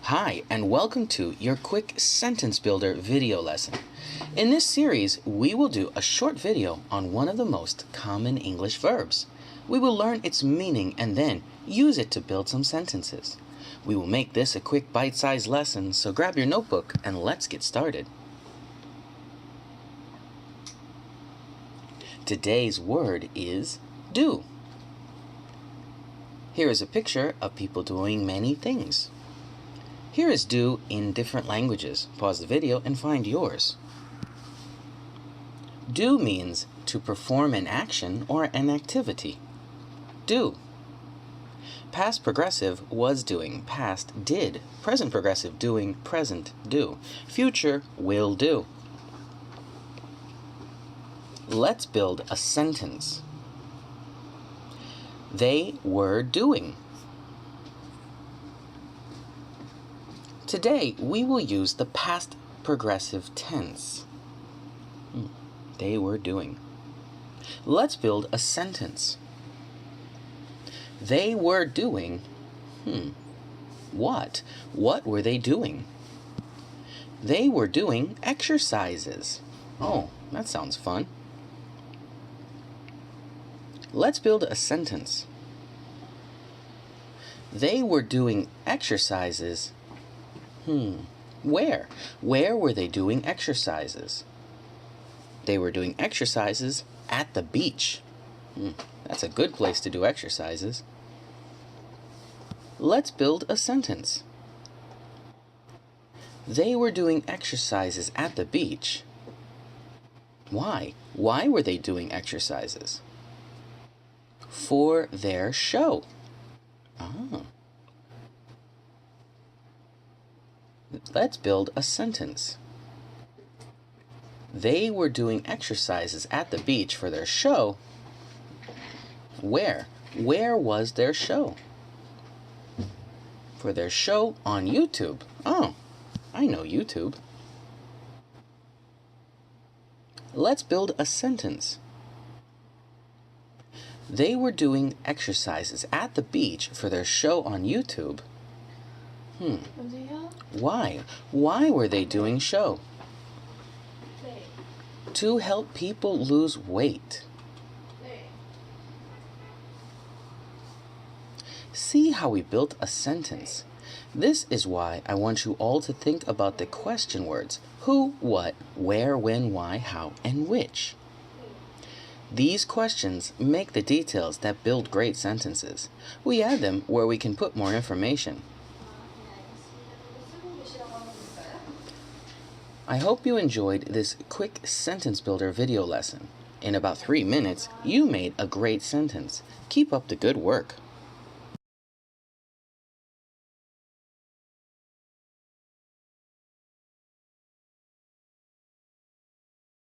Hi, and welcome to your quick sentence builder video lesson. In this series, we will do a short video on one of the most common English verbs. We will learn its meaning and then use it to build some sentences. We will make this a quick bite-sized lesson, so grab your notebook and let's get started. Today's word is do. Here is a picture of people doing many things. Here is do in different languages. Pause the video and find yours. Do means to perform an action or an activity. Do. Past progressive was doing, past did. Present progressive doing, present do. Future will do. Let's build a sentence. They were doing. Today, we will use the past progressive tense. They were doing. Let's build a sentence. They were doing, what? What were they doing? They were doing exercises. Oh, that sounds fun. Let's build a sentence. They were doing exercises. Where? Where were they doing exercises? They were doing exercises at the beach. That's a good place to do exercises. Let's build a sentence. They were doing exercises at the beach. Why? Why were they doing exercises? For their show. Let's build a sentence. They were doing exercises at the beach for their show. Where? Where was their show? For their show on YouTube. Oh, I know YouTube. Let's build a sentence. They were doing exercises at the beach for their show on YouTube. Why? Why were they doing show? To help people lose weight. See how we built a sentence. This is why I want you all to think about the question words: who, what, where, when, why, how, and which. These questions make the details that build great sentences. We add them where we can put more information. I hope you enjoyed this quick sentence builder video lesson. In about 3 minutes, you made a great sentence. Keep up the good work.